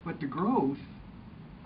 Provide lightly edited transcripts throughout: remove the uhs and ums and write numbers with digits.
But the growth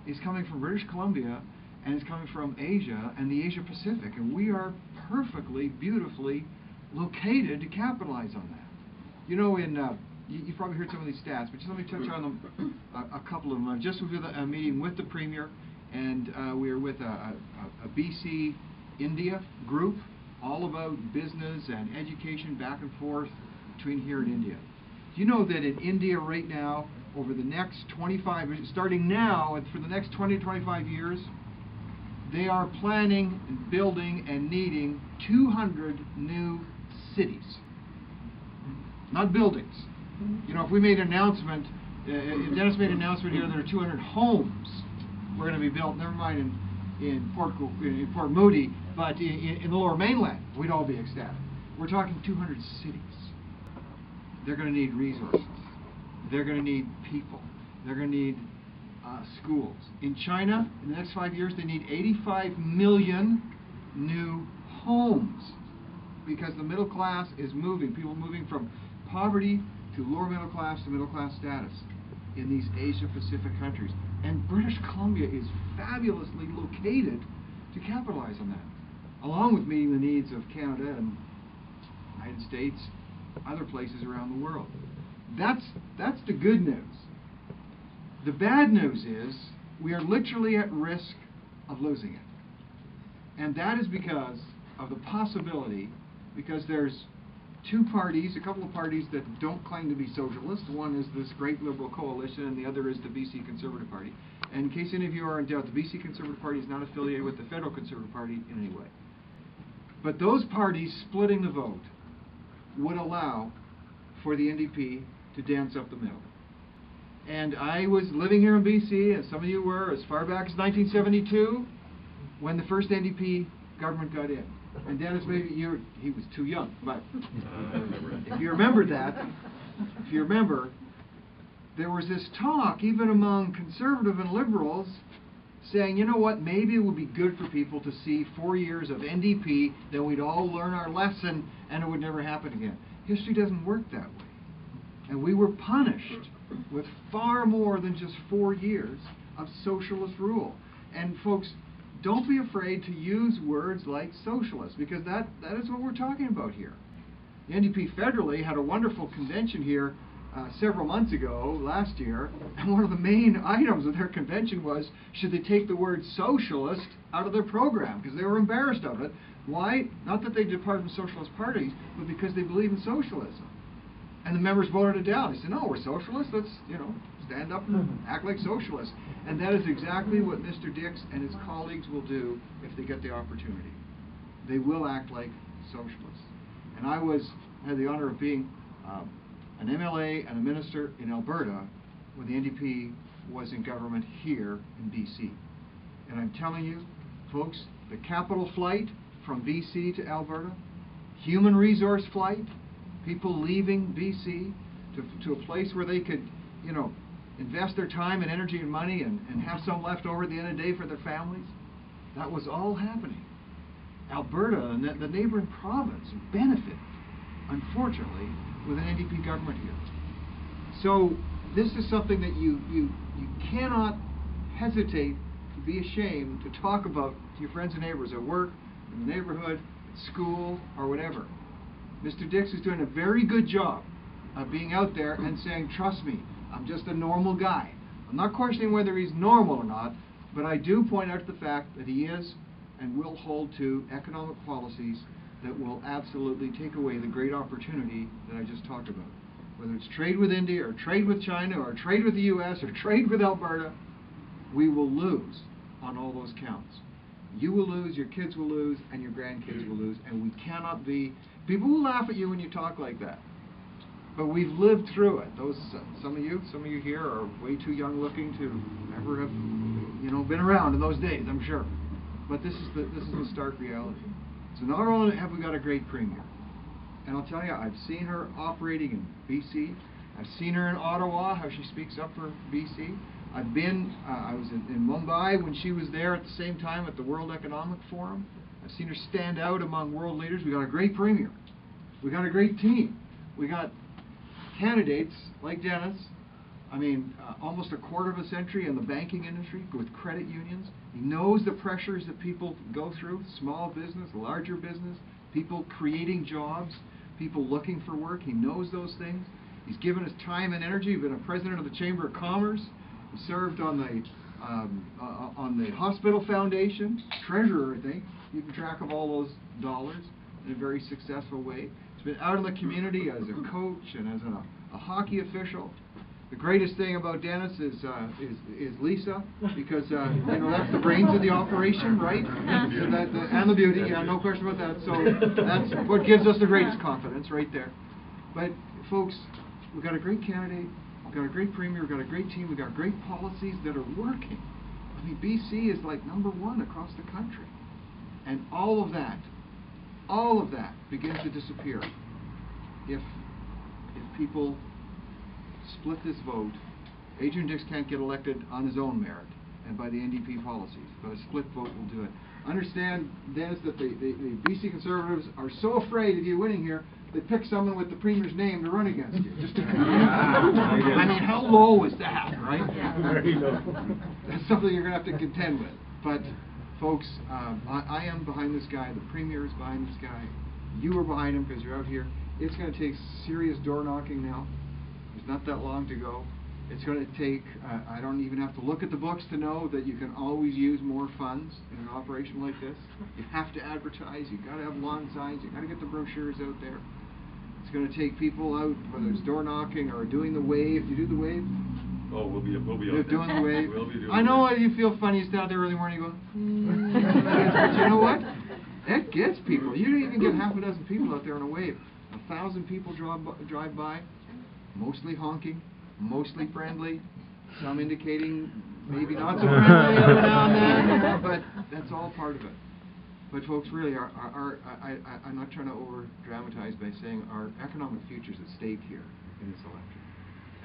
is coming from British Columbia, and it's coming from Asia and the Asia Pacific, and we are perfectly, beautifully located to capitalize on that. You know, you've probably heard some of these stats, but just let me touch on them, a couple of them. I just was with a meeting with the Premier, and we were with a BC India group, all about business and education back and forth between here and India. Do you know that in India right now, over the next 25, starting now and for the next 20 to 25 years, they are planning and building and needing 200 new cities. Not buildings. You know, if we made an announcement, if Dennis made an announcement here, there are 200 homes we're going to be built, never mind in Port Moody, but in the Lower Mainland, we'd all be ecstatic. We're talking 200 cities. They're going to need resources. They're going to need people. They're going to need schools. In China, in the next 5 years, they need 85 million new homes because the middle class is moving. People moving from poverty to lower middle class to middle class status in these Asia Pacific countries. And British Columbia is fabulously located to capitalize on that, along with meeting the needs of Canada and the United States, other places around the world. That's the good news. The bad news is we are literally at risk of losing it. And that is because of the possibility, because there's two parties, a couple of parties that don't claim to be socialist. One is this great Liberal coalition, and the other is the BC Conservative Party. And in case any of you are in doubt, the BC Conservative Party is not affiliated with the Federal Conservative Party in any way. But those parties splitting the vote would allow for the NDP to dance up the middle. And I was living here in BC, as some of you were, as far back as 1972, when the first NDP government got in. And Dennis, maybe he was too young, but if you remember that, there was this talk, even among conservative and liberals, saying, you know what, maybe it would be good for people to see 4 years of NDP, then we'd all learn our lesson, and it would never happen again. History doesn't work that way. And we were punished with far more than just 4 years of socialist rule. And folks, don't be afraid to use words like socialist, because that is what we're talking about here. The NDP federally had a wonderful convention here several months ago, last year, and one of the main items of their convention was, should they take the word socialist out of their program, because they were embarrassed of it. Why? Not that they depart from socialist parties, but because they believe in socialism. And the members voted it down. They said, no, we're socialists, let's, stand up and act like socialists. And that is exactly what Mr. Dix and his colleagues will do if they get the opportunity. They will act like socialists. And I had the honor of being an MLA and a minister in Alberta when the NDP was in government here in BC. And I'm telling you, folks, the capital flight from BC to Alberta, human resource flight, people leaving BC to a place where they could, invest their time and energy and money and have some left over at the end of the day for their families. That was all happening. Alberta and the neighboring province benefited, unfortunately, with an NDP government here. So this is something that you cannot hesitate to be ashamed to talk about to your friends and neighbors at work, in the neighborhood, at school, or whatever. Mr. Dix is doing a very good job of being out there and saying, trust me, I'm just a normal guy. I'm not questioning whether he's normal or not, but I do point out the fact that he is and will hold to economic policies that will absolutely take away the great opportunity that I just talked about. Whether it's trade with India, or trade with China, or trade with the US, or trade with Alberta, we will lose on all those counts. You will lose, your kids will lose, and your grandkids will lose, and we cannot be... People will laugh at you when you talk like that. But we've lived through it. Some of you here are way too young looking to ever have, been around in those days, I'm sure. But this is the stark reality. So not only have we got a great premier, and I'll tell you, I've seen her operating in BC. I've seen her in Ottawa, how she speaks up for BC. I was in Mumbai when she was there at the same time at the World Economic Forum. I've seen her stand out among world leaders. We got a great premier. We got a great team. We got candidates like Dennis I mean, almost a quarter of a century in the banking industry with credit unions. He knows the pressures that people go through, small business, larger business, people creating jobs, people looking for work. He knows those things. He's given us time and energy. He's been a president of the Chamber of Commerce. He served on the Hospital Foundation, treasurer, I think, keeping track of all those dollars in a very successful way. He's been out in the community as a coach and as a hockey official. The greatest thing about Dennis is Lisa, because you know, that's the brains of the operation, right? So and the beauty, yeah, no question about that. So that's what gives us the greatest confidence, right there. But folks, we've got a great candidate, we've got a great premier, we've got a great team, we've got great policies that are working. I mean, BC is like #1 across the country, and all of that begins to disappear if people split this vote. Adrian Dix can't get elected on his own merit and by the NDP policies, but a split vote will do it. Understand, Dennis, that the BC Conservatives are so afraid of you winning here, they pick someone with the Premier's name to run against you. Just to I mean, how low is that, right? Very low. That's something you're going to have to contend with. But, folks, I am behind this guy. The Premier is behind this guy. You are behind him because you're out here. It's going to take serious door knocking now. There's not that long to go. It's going to take, I don't even have to look at the books to know that you can always use more funds in an operation like this. You have to advertise, you've got to have lawn signs, you've got to get the brochures out there. It's going to take people out, whether it's door knocking or doing the wave. Do you do the wave? Oh, we'll be out You're doing the wave. We'll be doing I know you feel funny, you stand out there early morning going, but you know what? That gets people. You don't even get half a dozen people out there on a wave. 1,000 people drive by, mostly honking, mostly friendly, some indicating maybe not so friendly every now and then, but that's all part of it. But folks, really, I'm not trying to over-dramatize by saying our economic future is at stake here in this election.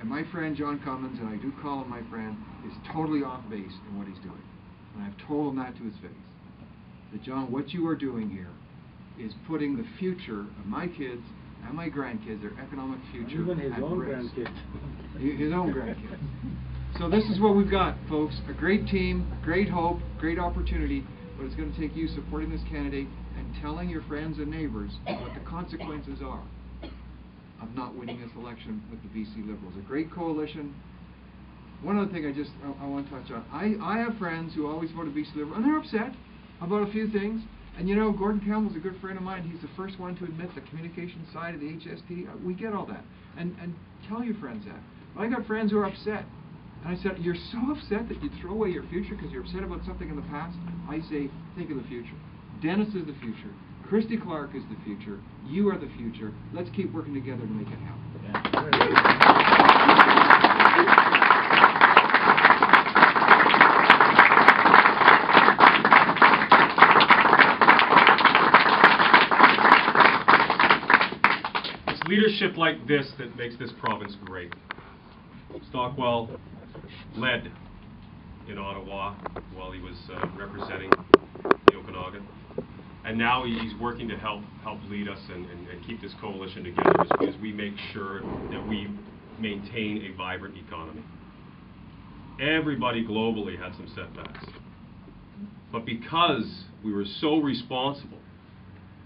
And my friend John Cummins, and I do call him my friend, is totally off base in what he's doing. And I've told him that to his face. That, John, what you are doing here is putting the future of my kids and my grandkids, their economic future, even his at own risk. grandkids. His own grandkids. So this is what we've got, folks. A great team, great hope, great opportunity, but it's going to take you supporting this candidate and telling your friends and neighbors what the consequences are of not winning this election with the BC Liberals. A great coalition. One other thing I want to touch on. I have friends who always voted BC Liberal, and they're upset about a few things. And you know, Gordon Campbell's a good friend of mine. He's the first one to admit the communication side of the HST. We get all that. And tell your friends that. But I got friends who are upset. And I said, you're so upset that you throw away your future because you're upset about something in the past? I say, think of the future. Dennis is the future. Christy Clark is the future. You are the future. Let's keep working together to make it happen. Leadership like this that makes this province great. Stockwell led in Ottawa while he was representing the Okanagan, and now he's working to help lead us and keep this coalition together as we make sure that we maintain a vibrant economy. Everybody globally had some setbacks, but because we were so responsible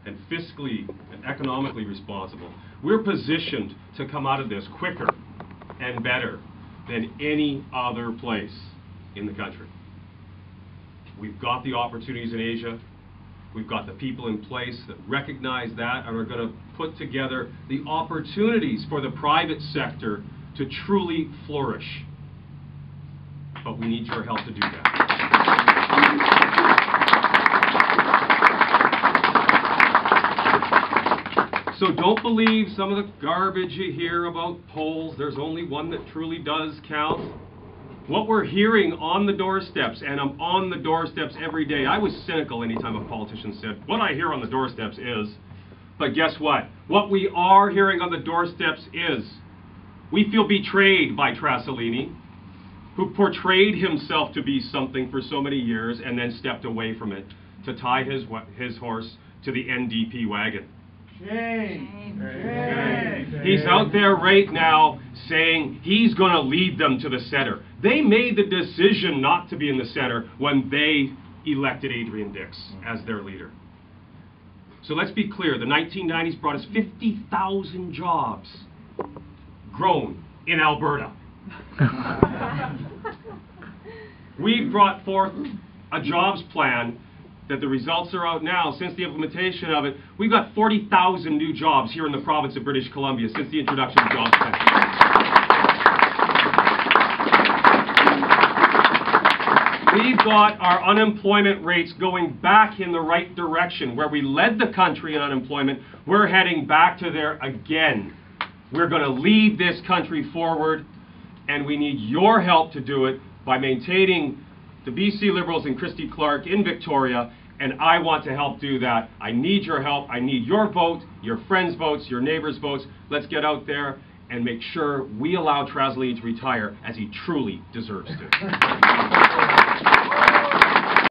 and fiscally and economically responsible, we're positioned to come out of this quicker and better than any other place in the country. We've got the opportunities in Asia. We've got the people in place that recognize that and are going to put together the opportunities for the private sector to truly flourish. But we need your help to do that. So don't believe some of the garbage you hear about polls. There's only one that truly does count. What we're hearing on the doorsteps, and I'm on the doorsteps every day. I was cynical anytime a politician said, what I hear on the doorsteps is, but guess what? What we are hearing on the doorsteps is, we feel betrayed by Trasolini, who portrayed himself to be something for so many years and then stepped away from it to tie his horse to the NDP wagon. Shame. He's out there right now saying he's going to lead them to the center. They made the decision not to be in the center when they elected Adrian Dix as their leader. So let's be clear, the 1990s brought us 50,000 jobs grown in Alberta. We brought forth a jobs plan that the results are out now. Since the implementation of it, we've got 40,000 new jobs here in the province of British Columbia since the introduction of jobs plan. We've got our unemployment rates going back in the right direction. Where we led the country in unemployment, we're heading back to there again. We're going to lead this country forward, and we need your help to do it by maintaining the BC Liberals and Christy Clark in Victoria, and I want to help do that. I need your help. I need your vote, your friends' votes, your neighbors' votes. Let's get out there and make sure we allow Trazlee to retire as he truly deserves to.